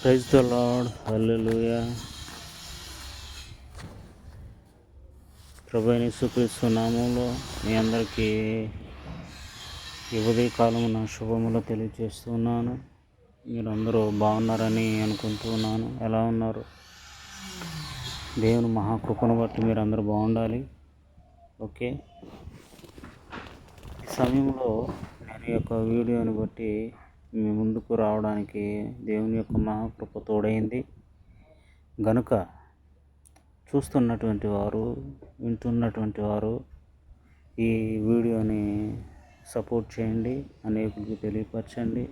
Praise the lord. హల్లెలూయా. ప్రభువైన యేసుక్రీస్తు నామంలో మీ అందరికీ ఈ ఉదయకాలం నా శుభములు తెలియజేస్తున్నాను. మీరందరూ బాగున్నారని అనుకుంటున్నాను. ఎలా ఉన్నారు? దేవుని మహాకృపను బట్టి మీరందరూ బాగుండాలి. ఓకే, ఈ సమయంలో నేను ఈ యొక్క వీడియోని బట్టి మీ ముందుకు రావడానికి దేవుని యొక్క మహాకృప తోడైంది గనుక చూస్తున్నటువంటి వారు, వింటున్నటువంటి వారు ఈ వీడియోని సపోర్ట్ చేయండి, అనేకులకు తెలియపరచండి.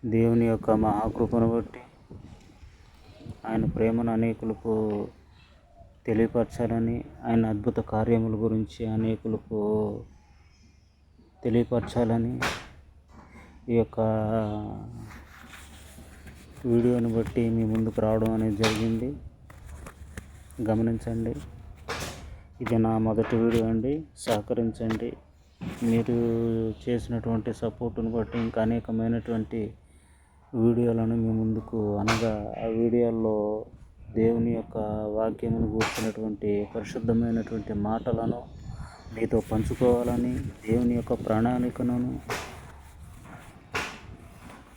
దేవుని యొక్క మహాకృపను బట్టి ఆయన ప్రేమను అనేకులకు తెలియపరచాలని, ఆయన అద్భుత కార్యముల గురించి అనేకులకు తెలియపరచాలని ఈ యొక్క వీడియోని బట్టి మీ ముందుకు రావడం అనేది జరిగింది. గమనించండి, ఇది నా మొదటి వీడియో అండి. సహకరించండి. మీరు చేసినటువంటి సపోర్టును బట్టి ఇంకా అనేకమైనటువంటి వీడియోలను మీ ముందుకు, అనగా ఆ వీడియోల్లో దేవుని యొక్క వాక్యమును కూర్చున్నటువంటి పరిశుద్ధమైనటువంటి మాటలను మీతో పంచుకోవాలని, దేవుని యొక్క ప్రణాళికను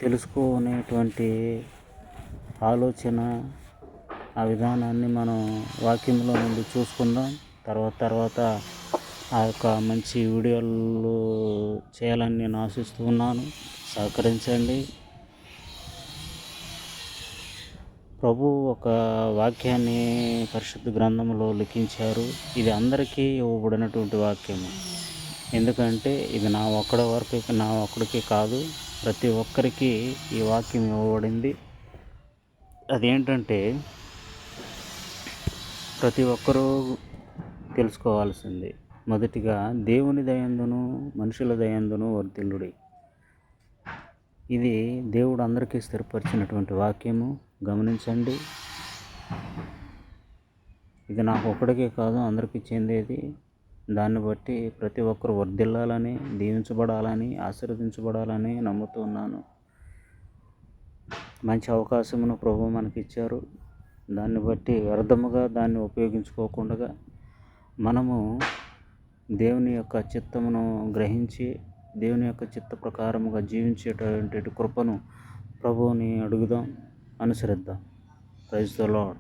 తెలుసుకునేటువంటి ఆలోచన, ఆ విధానాన్ని మనం వాక్యంలో నుండి చూసుకుందాం. తర్వాత ఆ యొక్క మంచి వీడియోలు చేయాలని నేను ఆశిస్తూ ఉన్నాను. సహకరించండి. ప్రభు ఒక వాక్యాన్ని పరిశుద్ధ గ్రంథంలో లిఖించారు. ఇది అందరికీ ఇవ్వబడినటువంటి వాక్యము. ఎందుకంటే ఇది నా ఒక్కడికి కాదు, ప్రతి ఒక్కరికి ఈ వాక్యం ఇవ్వబడింది. అదేంటంటే ప్రతి ఒక్కరూ తెలుసుకోవాల్సింది. మొదటిగా దేవుని దయందును మనుషుల దయందును వర్ధిల్లుడి. ఇది దేవుడు అందరికీ స్థిరపరిచినటువంటి వాక్యము. గమనించండి, ఇది నాకు ఒక్కడికే కాదు, అందరికీ చెందేది. దాన్ని బట్టి ప్రతి ఒక్కరు వర్ధిల్లాలని, దీవించబడాలని, ఆశీర్వదించబడాలని నమ్ముతున్నాను. మంచి అవకాశమును ప్రభు మనకిచ్చారు. దాన్ని బట్టి వ్యర్థముగా దాన్ని ఉపయోగించుకోకుండా మనము దేవుని యొక్క చిత్తమును గ్రహించి దేవుని యొక్క చిత్త ప్రకారముగా జీవించేటటువంటి కృపను ప్రభువుని అడుగుదాం, అనుసరిద్దాం. Praise the lord.